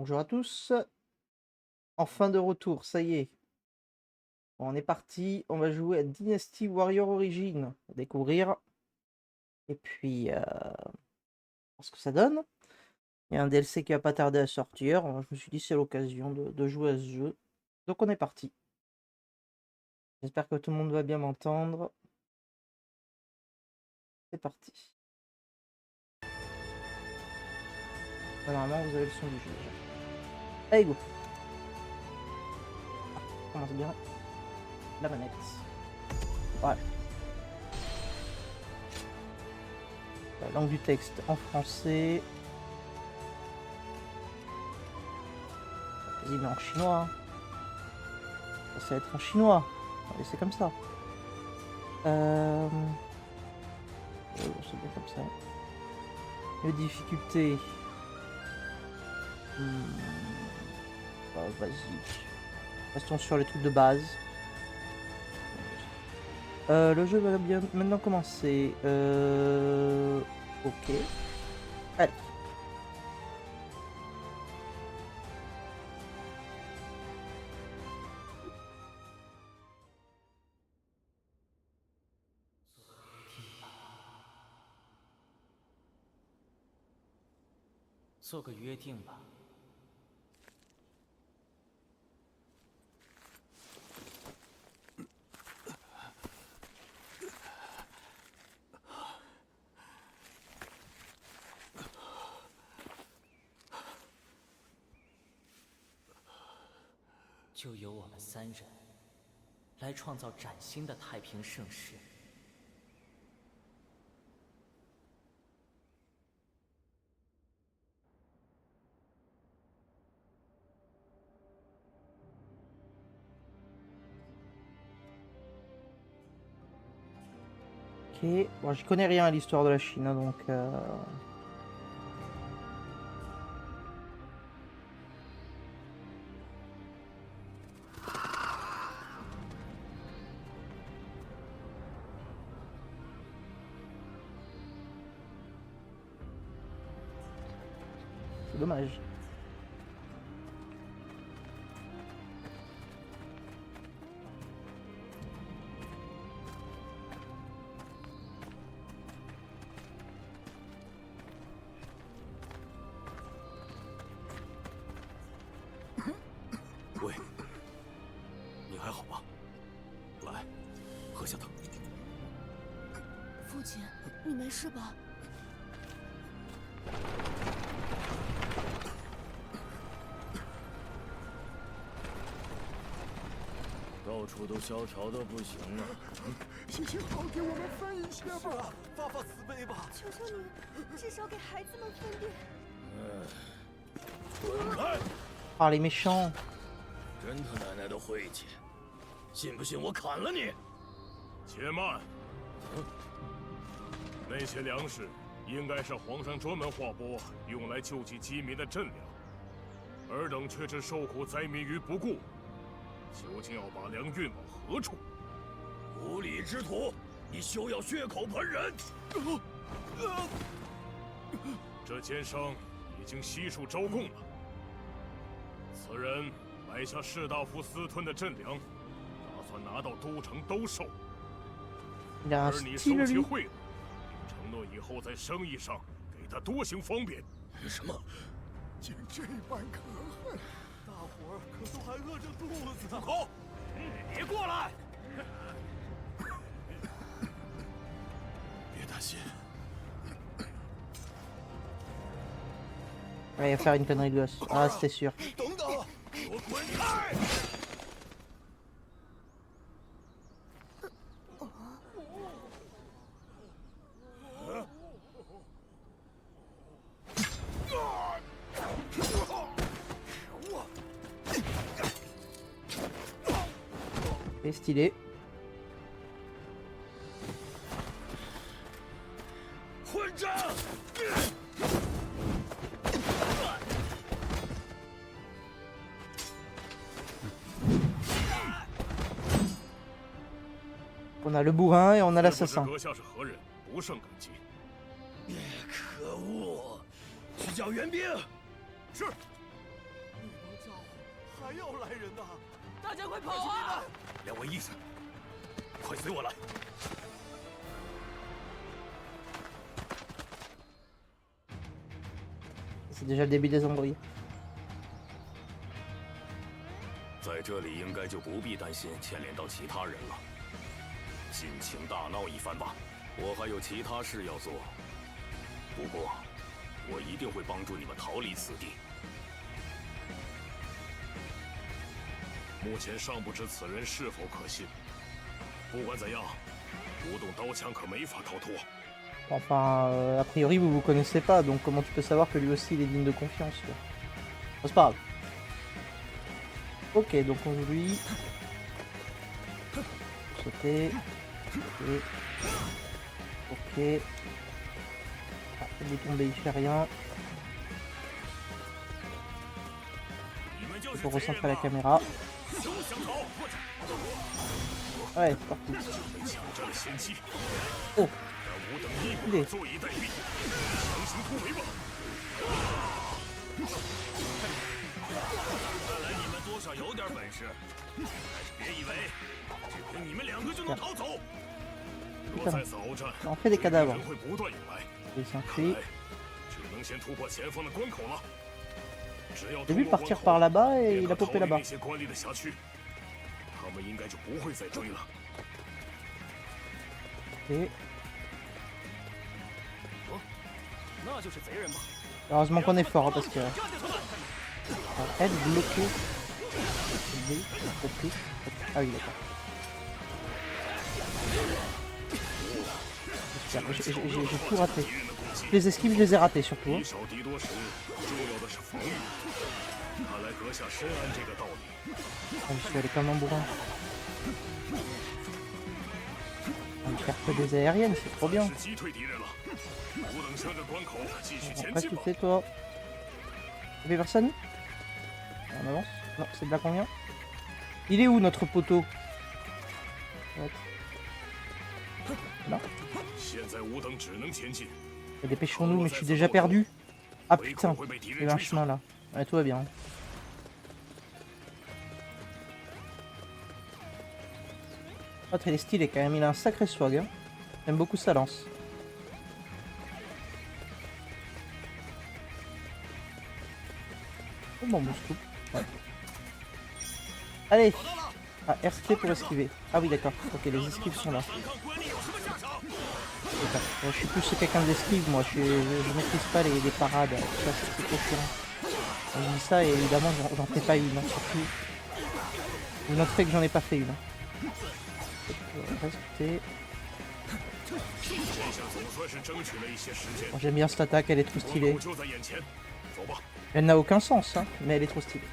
Bonjour à tous. Enfin de retour, ça y est. Bon, on est parti. On va jouer à Dynasty Warrior Origin. On va découvrir. Et puis, voir ce que ça donne. Il y a un DLC qui va pas tarder à sortir. Je me suis dit c'est l'occasion de jouer à ce jeu. Donc on est parti. J'espère que tout le monde va bien m'entendre. C'est parti. Normalement, vous avez le son du jeu déjà. Allez, go. On commence bien. La manette. Voilà. La langue du texte en français. Vas-y, mais en chinois. Ça va être en chinois. On va laisser comme ça. C'est bien comme ça. Le difficulté. Bah, vas-y. Restons sur les trucs de base. Le jeu va bien maintenant commencer. Ok. Allez.做个约定吧。就由我们三人来创造崭新的太平盛世。Ok. Bon, je connais rien à l'histoire de la Chine, hein, donc. C'est dommage.喂，你还好吧？来，喝下汤。父亲，你没事吧？到处都萧条的不行了。行行好，给我们分一些吧。发发慈悲吧。求求你，至少给孩子们分点。滚开！ Ah, les méchants. 真他奶奶的晦气！信不信我砍了你？且慢，那些粮食应该是皇上专门划拨用来救济饥民的赈粮，尔等却置受苦灾民于不顾，究竟要把粮运往何处？无礼之徒，你休要血口喷人！这奸商已经悉数招供了。此人买下士大夫私吞的赈粮，打算拿到都城兜售。 Il a un 而你收 style, 其 lui. 贿赂，并承诺以后在生意上给他多行方便。什么？竟这般可恨！大伙儿可都还饿着肚子。住口！别过来！别担心。 Ouais, il va faire une connerie de gosse. Ah, c'était sûr. 等等，给我滚开！ C'est stylé. 混账！ On a le bourrin et on a 不知 l'assassin. 阁下是何人，不胜感激。可恶！去叫援兵。是。还要来人呐！大家快跑啊！两位义士，快随我来！ C'est déjà le début des embrouilles. 在这里应该就不必担心牵连到其他人了，尽情大闹一番吧。我还有其他事要做，不过我一定会帮助你们逃离此地。目前尚不知此人是否可信。不管怎样，吴董刀枪可没法逃脱。 Enfin, a priori vous vous connaissez pas, donc comment tu peux savoir que lui aussi il est digne de confiance quoi. Bon, c'est pas grave. Ok, donc on joue lui. Sauter. Ok. Ah, il est tombé, il fait rien. Il faut recentrer la caméra. Ouais, c'est parti. Oh! 对，坐以待毙，强行突围吧。看来你们多少有点本事，但是别以为只凭你们两个就能逃走。若再次鏖战，人会不断涌来。看来只能先突破前方的关口了。只要 J'ai vu partir par là-bas et il a popé là-bas. 那些官吏的辖区，他们应该就不会再追了。 Et... 那就是贼人吧。 Heureusement qu'on est fort hein, parce que... Elle bloquée. Ah oui d'accord. J'ai tout raté. Les esquives je les ai ratés surtout. Hein. 少敌多时，重要的是防御。看来阁下深谙这个道理。 Oh, je suis allé comme un bourrin. On perd que des aériennes, c'est trop bien. Après tu fais toi. Y'a personne? On avance. Non, c'est de là qu'on vient. Il est où notre poteau? Là. Dépêchons-nous, mais je suis déjà perdu. Ah putain, il y a un chemin là. Ouais, tout va bien. L'autre il est stylé quand même, il a un sacré swag. Hein. J'aime beaucoup sa lance. Oh bon, boost tout. Ouais. Allez. Ah, RT pour esquiver. Ah oui d'accord, ok les esquives sont là. Je suis plus quelqu'un d'esquive moi, je maîtrise pas les parades, ça c'est trop chiant. On dit ça et évidemment j'en fais pas une, hein, surtout. Vous noterez que j'en ai pas fait une. Rester. Bon, j'aime bien cette attaque, elle est trop stylée. Elle n'a aucun sens, hein, mais elle est trop stylée.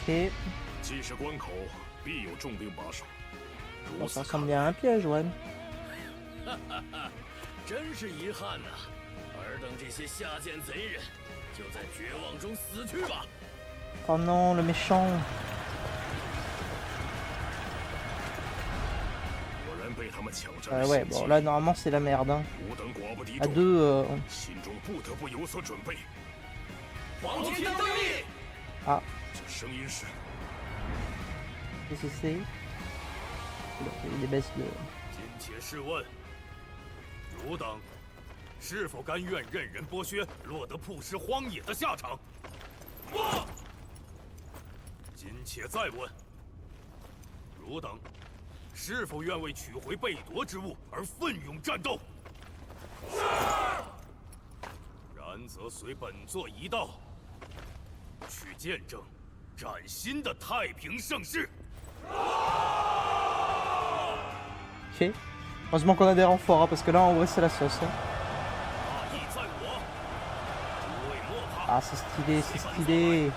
Ok. Bon, ça ressemble bien à un piège, ouais. 真是遗憾呐！尔等这些下贱贼人，就在绝望中死去吧！ Oh non, le méchant. Ouais, bon là normalement c'est la merde. Hein. À deux. Ah. Qu'est-ce que c'est? Il est baisse de. 汝等是否甘愿任人剥削，落得曝尸荒野的下场？今且再问，汝等是否愿为取回被夺之物而奋勇战斗？是。然则随本座一道，去见证崭新的太平盛世。Ok. Heureusement qu'on a des renforts, hein, parce que là en vrai c'est la sauce. Hein. Ah c'est stylé, c'est stylé.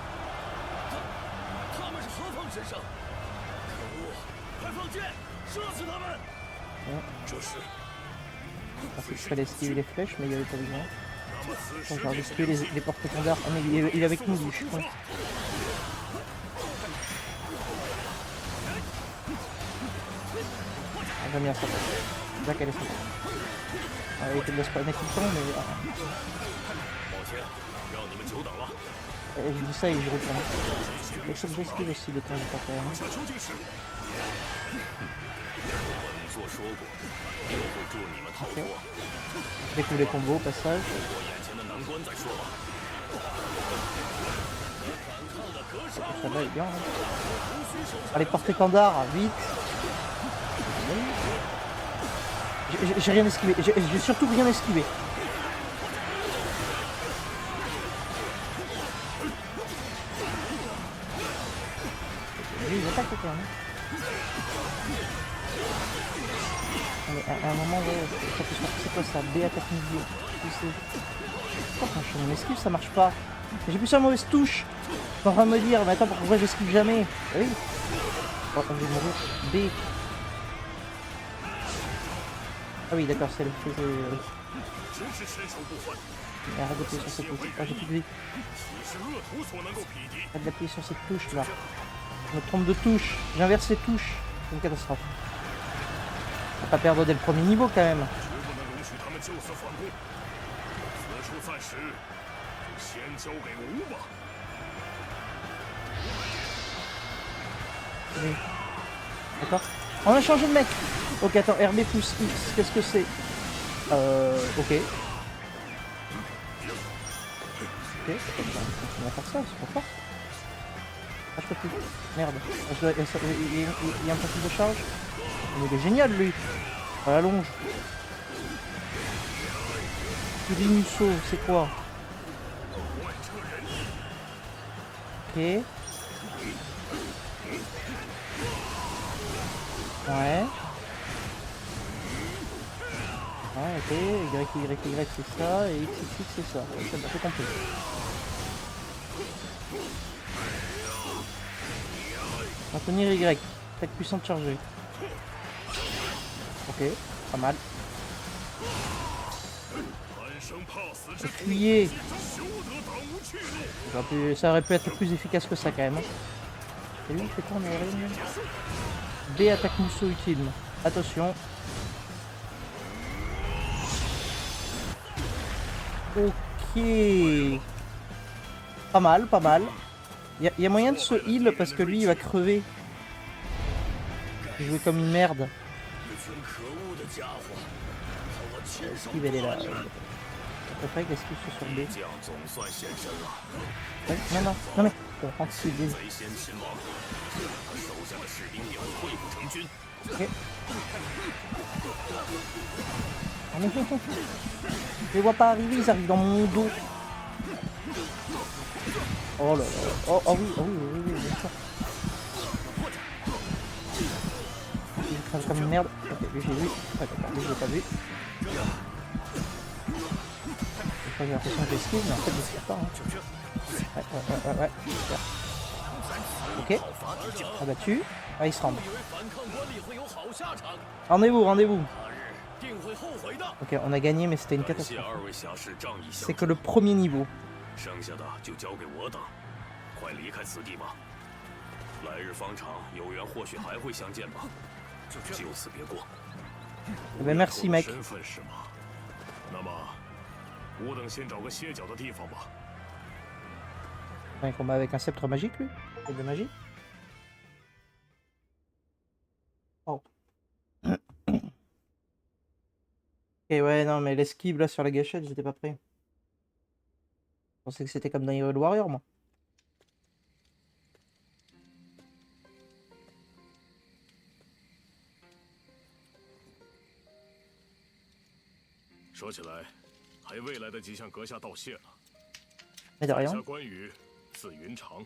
Bon. Je fais l'esquive les flèches, mais il y avait pas besoin. Attends, je vais esquiver les porte-étendards. Ah mais il est avec nous, lui, je suis con. Ah, j'aime bien ça. Là qu'elle est sortie. Ah, il était de la spawner tout le temps, mais... 抱歉，让你们久等了。 je dis ça et je retourne. Il faut que j'esquive aussi de temps en temps quand même. 下究竟是 本座说过，我会助你们逃脱。 Je découvre les combos au passage. 过眼前的难关再说吧。 Ça va, il est bien. Hein. Allez, porte-étendard, vite. J'ai rien esquivé. J'ai surtout rien esquivé. Lui, il attaque quand même. Mais à un moment, ouais, c'est quoi ça? B attaque milieu. Pourquoi quand je fais mon esquive, ça marche pas? J'ai plus sur la mauvaise touche. Je suis en train de me dire, mais attends, pourquoi j'esquive jamais? Ah oui. Oh, je vais mourir. B. Ah oui, d'accord, c'est le fait. 真是身手不凡， Mais arrête d'appuyer sur cette touche. Ah, j'ai plus de vie. 岂是恶徒所能够匹敌？ Arrête d'appuyer sur cette touche là. Je me trompe de touche. J'inverse les touches. C'est une catastrophe. On va pas perdre dès le premier niveau quand même. 绝不能容许他们就此反攻。此处暂时就先交给吾吧。 Oui. D'accord. On a changé de mec. Ok, attends, RB plus X, qu'est-ce que c'est? Ok. Ok, on va faire ça, c'est pas fort. Ah, je peux plus. Merde. Il y a un principe de charge. Mais il est génial lui. À la longe. Musso, c'est quoi? Ok. Ouais. Ouais, ok. Y, c'est ça. Et X, c'est ça. C'est compris. Maintenir Y. Attaque puissante chargée. Ok. Pas mal. 贪生怕死之徒， Fuyez. 休得挡无去路。 Ça aurait pu être plus efficace que ça quand même. Hein. Et lui, il fait quoi en aérienne? B attaque mousseau utile. Attention. Ok. Pas mal, pas mal. Il y a moyen de se heal parce que lui il va crever. Jouer comme une merde. 一群可恶的家伙，和我亲手 Esquive, elle est là. 抓着。 Je préfère que l'esquive soit sur B. 将总算现身了。 Ouais, non, mais. Bon, anti B. 贼先秦王，他手下的士兵也会溃不成军。 Ok. Allez, je les vois pas arriver, ils arrivent dans mon dos. Oh là là. Oh, oh oui, bien sûr. Il crève comme une merde. Ok, lui j'ai vu. Ouais, d'accord, lui je l'ai pas vu. J'ai l'impression que j'esquive, mais en fait j'esquive pas. Hein. Ouais. Super. Ok. Abattu. Ah, il se rend. 以为反抗官吏会有好下场， Rendez-vous. 他日定会后悔的。 Ok, on a gagné, mais c'était une 感谢 catastrophe. 二位侠士仗义相 C'est que 助， le premier niveau. 剩下的就交给我等。快离开此地吧。来日方长，有缘或许还会相见吧。就此别过。 Eh ben, merci, mec. 身份是吗？那么，吾等先找个歇脚的地方吧。 Un combat avec un sceptre magique, lui? Et de magie? Oh. Ok, ouais, non, mais l'esquive là sur la gâchette, j'étais pas prêt. Je pensais que c'était comme dans Hyrule Warrior, moi. « 说起来，还未来得及向阁下道谢了。 Mais de 在 rien. 下关羽，字云长，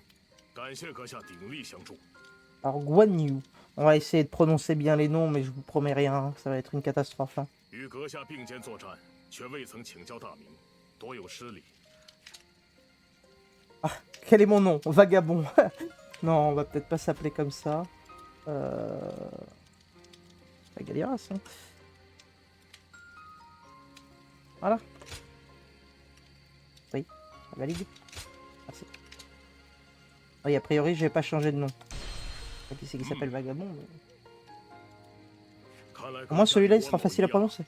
感谢阁下鼎力相助。 Alors, Guan Yu. On va essayer de prononcer bien les noms, mais je vous promets rien. Hein. Ça va être une catastrophe. Hein. 与阁下并肩作战，却未曾请教大名，多有失礼。 Quel est mon nom? Vagabond. Non, on va peut-être pas s'appeler comme ça. Galiras, hein. Voilà. la Ligue. Merci. Oui, a priori, je vais pas changer de nom. Je sais pas qui c'est qui s'appelle Vagabond, mais... Au moins, celui-là, il sera facile à prononcer.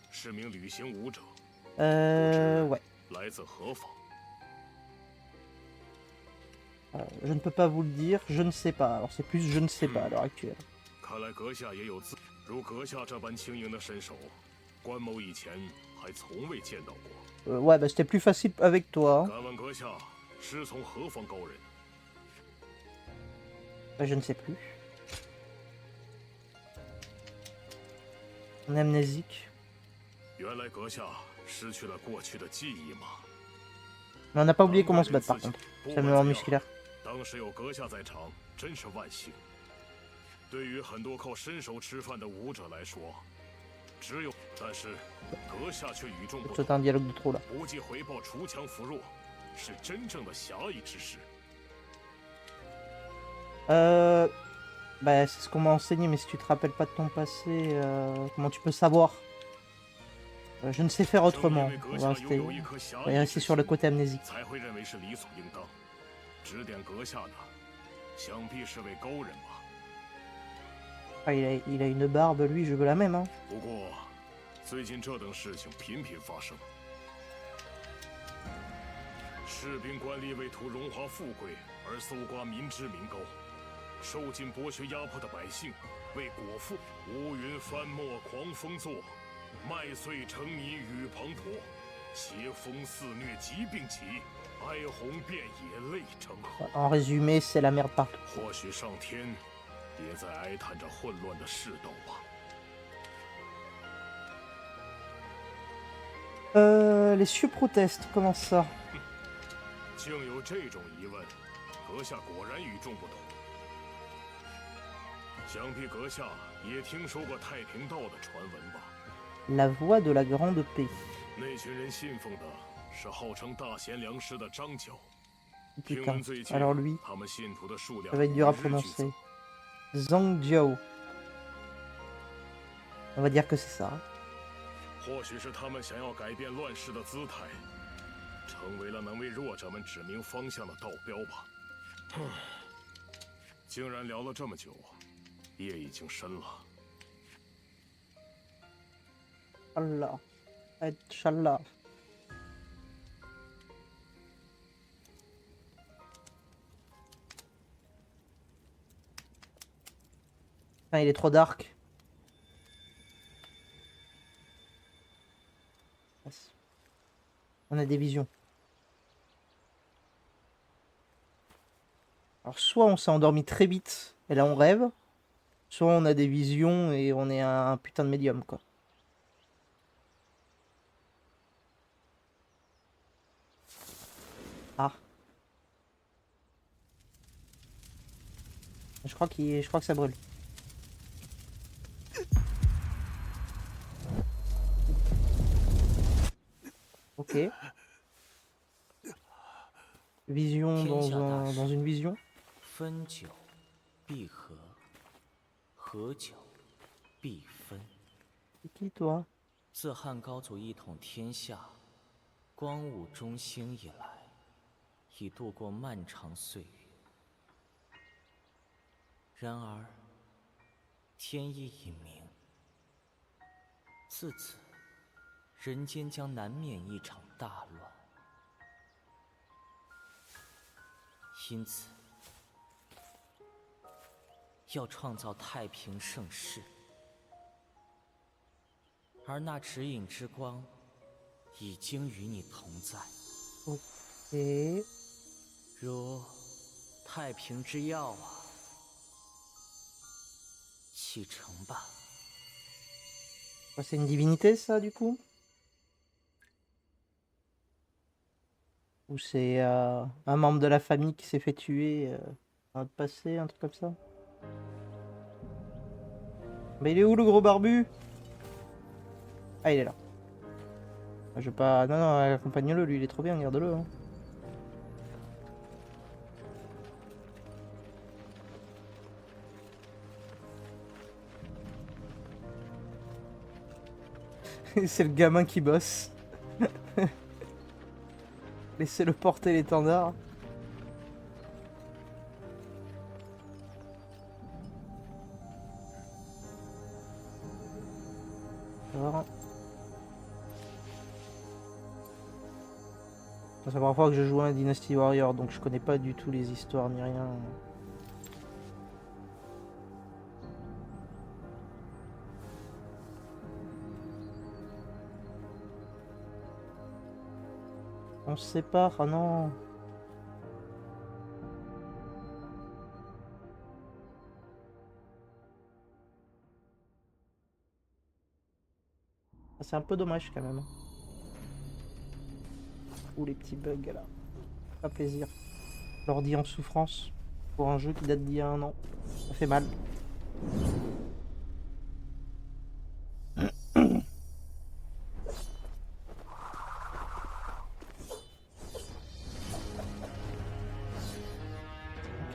Ouais. Je ne peux pas vous le dire, je ne sais pas. Alors, c'est plus je ne sais pas à l'heure actuelle. Ouais, bah c'était plus facile avec toi. Hein. Bah, je ne sais plus. On est amnésique. Mais on n'a pas oublié comment se battre par contre. C'est la mémoire musculaire. C'est un dialogue de trop là. Bah c'est ce qu'on m'a enseigné, mais si tu te rappelles pas de ton passé, comment tu peux savoir? Je ne sais faire autrement. On va rester sur le côté amnésique. Ah, il a une barbe, lui, je veux la même. Hein. En résumé, c'est la merde partout. Les cieux protestent, comment ça? La voix de la grande paix. Putain, alors lui, ça va être dur à prononcer. Zhang Jiao. On va dire que c'est ça. Allah. Inch'Allah. Enfin, il est trop dark. On a des visions. Alors soit on s'est endormi très vite et là on rêve, soit on a des visions et on est un putain de médium quoi. Ah. Je crois que ça brûle. Ok. Vision dans une vision. C'est qui toi? 自汉高祖一统天下，光武中兴以来，已度过漫长岁月。然而，天意已明，自此，人间将难免一场大乱。因此，要创造太平盛世。 而那指引之光，已经与你同在。OK。如太平之药啊，启程吧。C'est une divinité ça du coup? Ou c'est un membre de la famille qui s'est fait tuer dans le passé, un truc comme ça? Mais il est où le gros barbu? Ah, il est là. Je vais pas... Non, non, accompagne-le, lui, il est trop bien, garde-le. Hein. C'est le gamin qui bosse. Laissez-le porter l'étendard. Alors. C'est la première fois que je joue à un Dynasty Warrior, donc je connais pas du tout les histoires ni rien. On se sépare, ah non. Ah, c'est un peu dommage quand même. Ou les petits bugs là. Pas plaisir. L'ordi en souffrance pour un jeu qui date d'il y a 1 an. Ça fait mal.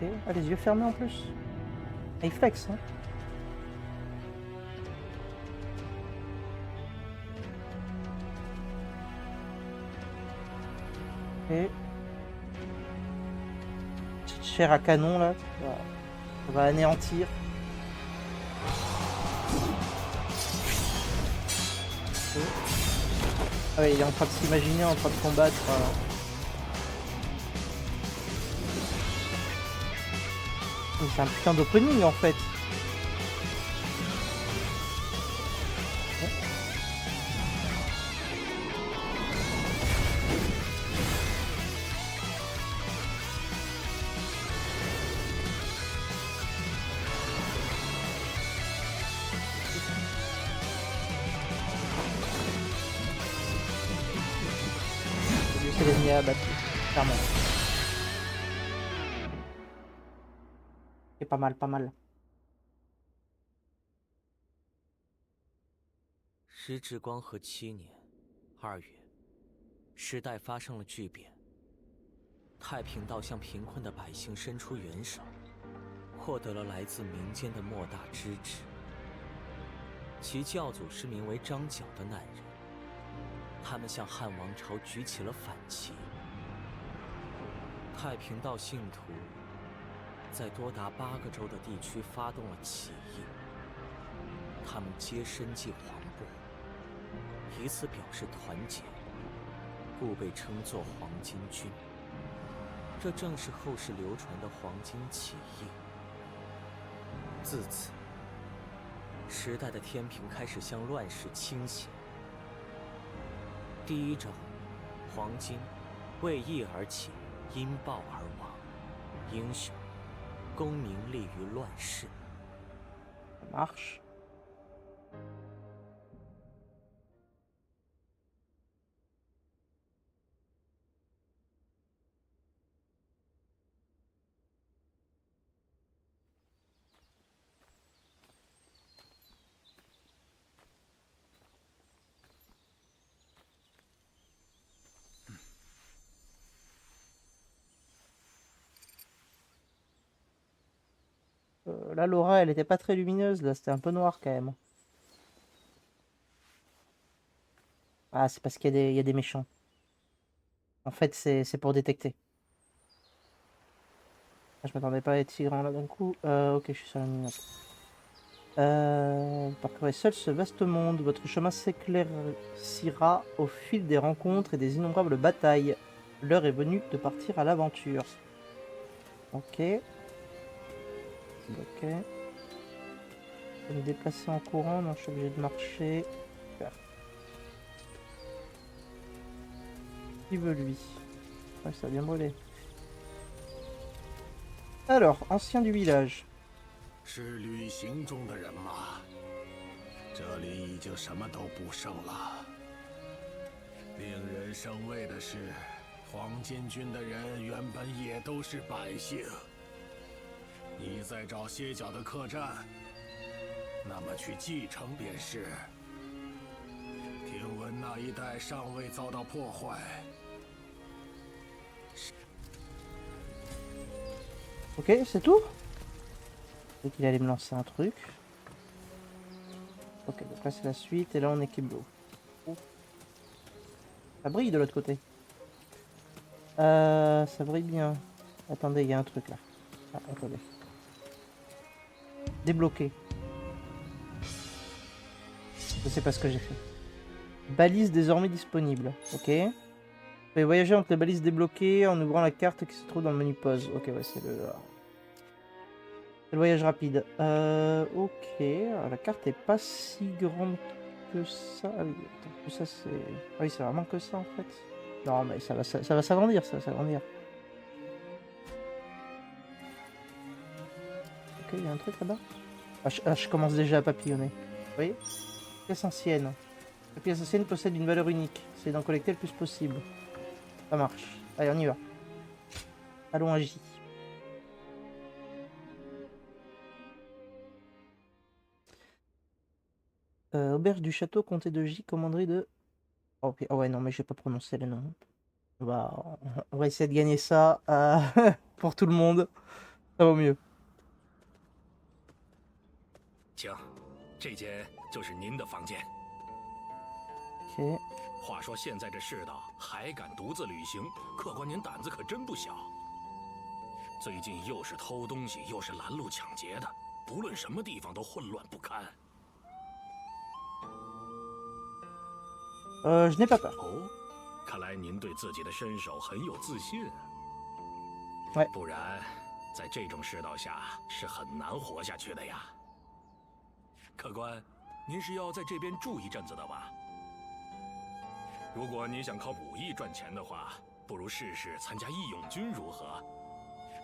Ok, ah, les yeux fermés en plus. Ah, il flex, hein. Ok. Petite chair à canon là. Ça va anéantir. Ok. Ah ouais, il est en train de s'imaginer en train de combattre. C'est un putain d'opening en fait. C'est l'ennemi à battre, clairement. C'est pas mal, pas mal. 时至光和7年2月，时代发生了巨变。太平道向贫困的百姓伸出援手，获得了来自民间的莫大支持。其教祖是名为张角的男人，他们向汉王朝举起了反旗。太平道信徒在多达8个州的地区发动了起义，他们皆身系黄布，以此表示团结，故被称作黄巾军。这正是后世流传的黄巾起义。自此，时代的天平开始向乱世倾斜。第一招，黄巾为义而起，因暴而亡，英雄功名立于乱世。Marche. Là, l'aura, elle était pas très lumineuse, là, c'était un peu noir quand même. Ah, c'est parce qu'il y a des méchants. En fait, c'est pour détecter. Ah, je m'attendais pas à être si grand là d'un coup. Ok, je suis sur la mine. Parcourez seul ce vaste monde. Votre chemin s'éclaircira au fil des rencontres et des innombrables batailles. L'heure est venue de partir à l'aventure. Ok. Ok. Je vais me déplacer en courant, non, je suis obligé de marcher. Super. Qui veut lui? Ouais, ça a bien brûlé. Alors, ancien du village. 是旅行中的人吗？这里已经什么都不剩了。令人生畏的是，黄巾军的人原本也都是百姓。你在找歇脚的客栈，那么去继承便是。听闻那一带尚未遭到破坏。 Ok, c'est tout. Je qu'il allait me lancer un truc. Ok, donc là c'est la suite et là on est Keblo. Ça brille de l'autre côté. Ça brille bien. Attendez, il y a un truc là. Ah, attendez. Débloqué. Je sais pas ce que j'ai fait. Balise désormais disponible. Ok. Vous pouvez voyager entre les balises débloquées en ouvrant la carte qui se trouve dans le menu pause. Ok, ouais, c'est le voyage rapide. Ok. Alors, la carte est pas si grande que ça. Ah oui, attends, tout ça c'est. Ah oui, c'est vraiment que ça en fait. Non, mais ça va s'agrandir, ça va s'agrandir. Ok, il y a un truc là-bas. Je commence déjà à papillonner. Vous voyez? Pièce ancienne. La pièce ancienne possède une valeur unique. C'est d'en collecter le plus possible. Ça marche. Allez, on y va. Allons à J. Auberge du château, comté de J, commanderie de... Oh, oh ouais, non, mais je vais pas prononcer les noms. On va essayer de gagner ça pour tout le monde. Ça vaut mieux. 请，这间就是您的房间。 Ok. 话说现在这世道，还敢独自旅行，客官您胆子可真不小。最近又是偷东西，又是拦路抢劫的，不论什么地方都混乱不堪。 Je n'ai pas peur. 哦，看来您对自己的身手很有自信啊。喂，不然，在这种世道下是很难活下去的呀。客官，您是要在这边住一阵子的吧？如果您想靠武艺赚钱的话，不如试试参加义勇军如何？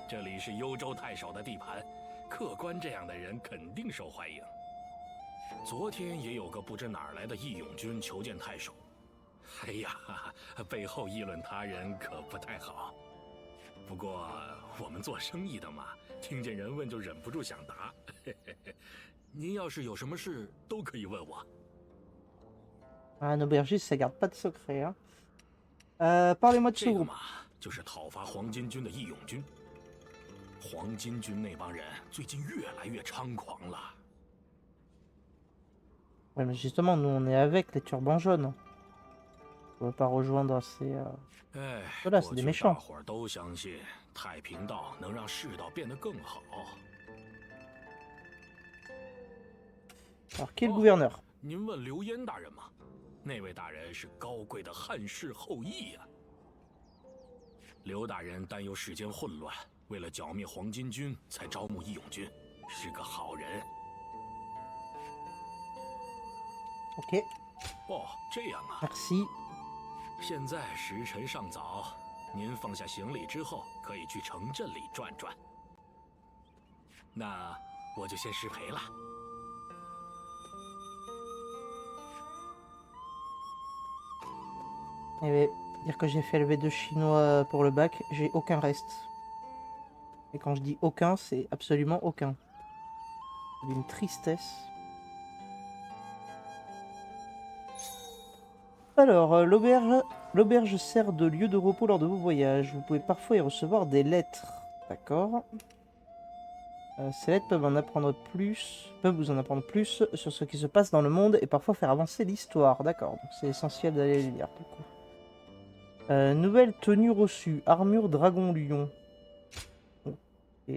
这里是幽州太守的地盘，客官这样的人肯定受欢迎。昨天也有个不知哪儿来的义勇军求见太守。 哎呀，背后议论他人可不太好。不过我们做生意的嘛，听见人问就忍不住想答。您要是有什么事，都可以问我。Un aubergiste, ça garde pas de secret. Hein. Parlez-moi de ce 这个 groupe. 嘛，就是讨伐黄巾军的义勇军。黄巾军那帮人最近越来越猖狂了。 Ouais, mais justement, nous on est avec les turbans jaunes. On va pas rejoindre ces. 哎， Voilà, 过 c'est des 去 méchants. 大伙儿都相信太平道能让世道变得更好。 Alors, qui est le gouverneur? 您问刘焉大人吗？那位大人是高贵的汉室后裔呀。刘大人担忧世间混乱，为了剿灭黄巾军，才招募义勇军，是个好人。 Ok, 哦，这样啊。 merci. 现在时辰尚早，您放下行李之后，可以去城镇里转转。那我就先失陪了。 Et dire que j'ai fait le V2 chinois pour le bac, j'ai aucun reste. Et quand je dis aucun, c'est absolument aucun. C'est d'une tristesse. Alors, l'auberge sert de lieu de repos lors de vos voyages. Vous pouvez parfois y recevoir des lettres. D'accord. Ces lettres peuvent vous en apprendre plus sur ce qui se passe dans le monde et parfois faire avancer l'histoire. D'accord, donc c'est essentiel d'aller les lire du coup. Nouvelle tenue reçue, armure dragon lion. Ok.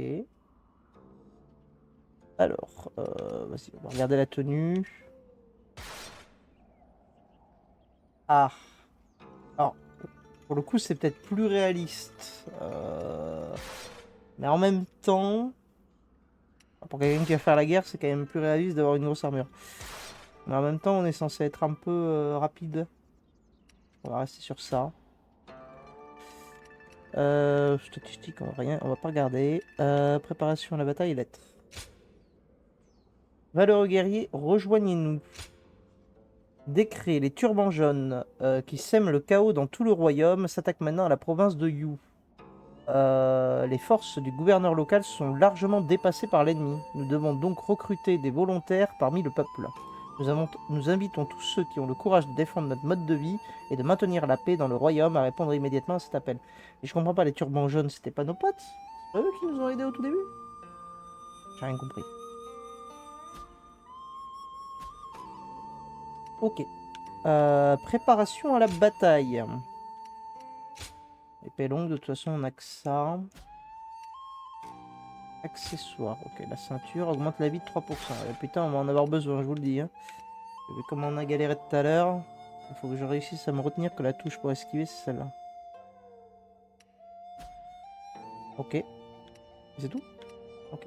Alors, vas-y, on va regarder la tenue. Ah. Alors, pour le coup, c'est peut-être plus réaliste. Mais en même temps, pour quelqu'un qui va faire la guerre, c'est quand même plus réaliste d'avoir une grosse armure. Mais en même temps, on est censé être un peu rapide. On va rester sur ça. Statistique, on va pas regarder. Préparation à la bataille, lettres. Valeureux guerriers, rejoignez-nous. Décret, les turbans jaunes qui sèment le chaos dans tout le royaume s'attaquent maintenant à la province de Yu. Les forces du gouverneur local sont largement dépassées par l'ennemi. Nous devons donc recruter des volontaires parmi le peuple. Nous invitons tous ceux qui ont le courage de défendre notre mode de vie et de maintenir la paix dans le royaume à répondre immédiatement à cet appel. Et je comprends pas, les turbans jaunes, c'était pas nos potes? C'est pas eux qui nous ont aidés au tout début? J'ai rien compris. Ok. Préparation à la bataille. Épée longue, de toute façon, on a que ça. Accessoires, ok. La ceinture augmente la vie de 3%. Et putain, on va en avoir besoin, je vous le dis. Hein. Vu comment on a galéré tout à l'heure, il faut que je réussisse à me retenir que la touche pour esquiver, c'est celle-là. Ok. C'est tout? Ok.